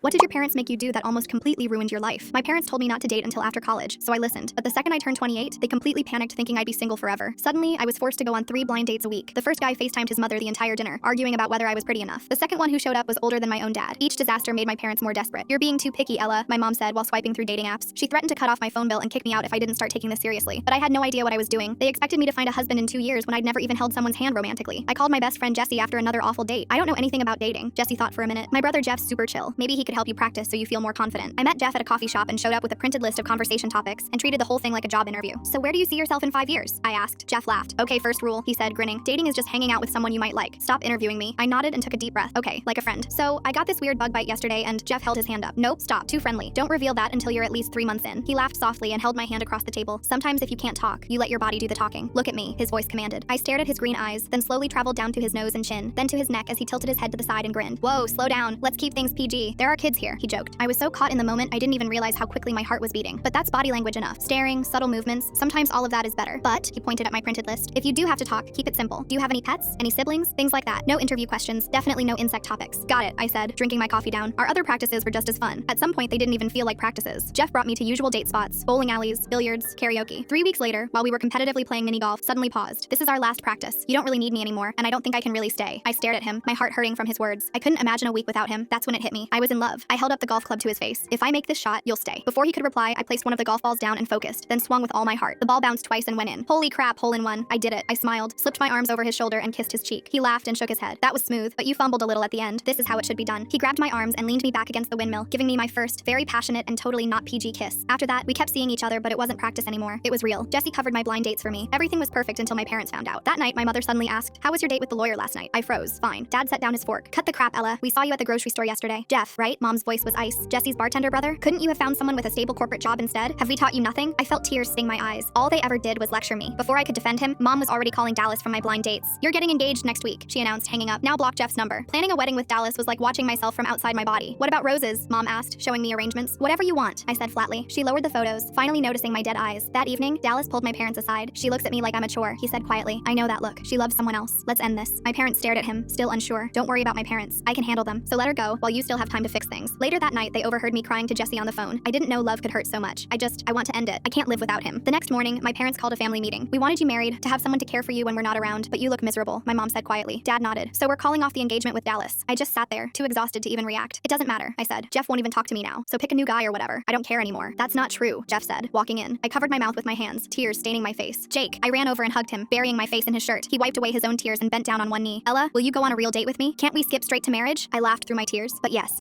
What did your parents make you do that almost completely ruined your life? My parents told me not to date until after college, so I listened. But the second I turned 28, they completely panicked thinking I'd be single forever. Suddenly, I was forced to go on 3 blind dates a week. The first guy FaceTimed his mother the entire dinner, arguing about whether I was pretty enough. The second one who showed up was older than my own dad. Each disaster made my parents more desperate. "You're being too picky, Ella," my mom said while swiping through dating apps. She threatened to cut off my phone bill and kick me out if I didn't start taking this seriously. But I had no idea what I was doing. They expected me to find a husband in 2 years when I'd never even held someone's hand romantically. I called my best friend Jesse after another awful date. "I don't know anything about dating." Jesse thought for a minute. "My brother Jeff's super chill. Maybe he could help you practice so you feel more confident." I met Jeff at a coffee shop and showed up with a printed list of conversation topics and treated the whole thing like a job interview. "So where do you see yourself in 5 years?" I asked. Jeff laughed. "Okay, first rule," he said, grinning. "Dating is just hanging out with someone you might like. Stop interviewing me." I nodded and took a deep breath. "Okay, like a friend." "So I got this weird bug bite yesterday," and Jeff held his hand up. "Nope, stop. Too friendly. Don't reveal that until you're at least 3 months in." He laughed softly and held my hand across the table. "Sometimes if you can't talk, you let your body do the talking. Look at me," his voice commanded. I stared at his green eyes, then slowly traveled down to his nose and chin, then to his neck as he tilted his head to the side and grinned. "Whoa, slow down. Let's keep things PG. There are kids here," he joked. I was so caught in the moment I didn't even realize how quickly my heart was beating. But that's body language enough. Staring, subtle movements, sometimes all of that is better. "But," he pointed at my printed list, "if you do have to talk, keep it simple. Do you have any pets? Any siblings? Things like that. No interview questions. Definitely no insect topics." "Got it," I said, drinking my coffee down. Our other practices were just as fun. At some point, they didn't even feel like practices. Jeff brought me to usual date spots, bowling alleys, billiards, karaoke. 3 weeks later, while we were competitively playing mini golf, suddenly paused. "This is our last practice. You don't really need me anymore, and I don't think I can really stay." I stared at him, my heart hurting from his words. I couldn't imagine a week without him. That's when it hit me. I was in love. I held up the golf club to his face. "If I make this shot, you'll stay." Before he could reply, I placed one of the golf balls down and focused, then swung with all my heart. The ball bounced twice and went in. Holy crap, hole in one. I did it. I smiled, slipped my arms over his shoulder and kissed his cheek. He laughed and shook his head. "That was smooth, but you fumbled a little at the end. This is how it should be done." He grabbed my arms and leaned me back against the windmill, giving me my first, very passionate and totally not PG kiss. After that, we kept seeing each other, but it wasn't practice anymore. It was real. Jesse covered my blind dates for me. Everything was perfect until my parents found out. That night, my mother suddenly asked, "How was your date with the lawyer last night?" I froze. "Fine." Dad set down his fork. "Cut the crap, Ella. We saw you at the grocery store yesterday." "Jeff, right?" Mom's voice was ice. "Jesse's bartender brother? Couldn't you have found someone with a stable corporate job instead? Have we taught you nothing?" I felt tears sting my eyes. All they ever did was lecture me. Before I could defend him, Mom was already calling Dallas from my blind dates. "You're getting engaged next week," she announced, hanging up. "Now block Jeff's number." Planning a wedding with Dallas was like watching myself from outside my body. "What about roses?" Mom asked, showing me arrangements. "Whatever you want," I said flatly. She lowered the photos, finally noticing my dead eyes. That evening, Dallas pulled my parents aside. "She looks at me like I'm a chore," he said quietly. "I know that look. She loves someone else. Let's end this." My parents stared at him, still unsure. "Don't worry about my parents. I can handle them. So let her go while you still have time to fix things." Later that night, they overheard me crying to Jesse on the phone. I didn't know love could hurt so much. I want to end it. I can't live without him. The next morning, my parents called a family meeting. "We wanted you married, to have someone to care for you when we're not around, but you look miserable," my mom said quietly. Dad nodded. "So we're calling off the engagement with Dallas." I just sat there, too exhausted to even react. "It doesn't matter," I said. "Jeff won't even talk to me now, so pick a new guy or whatever. I don't care anymore." "That's not true," Jeff said, walking in. I covered my mouth with my hands, tears staining my face. "Jake." I ran over and hugged him, burying my face in his shirt. He wiped away his own tears and bent down on one knee. "Ella, will you go on a real date with me? Can't we skip straight to marriage?" I laughed through my tears. "But yes."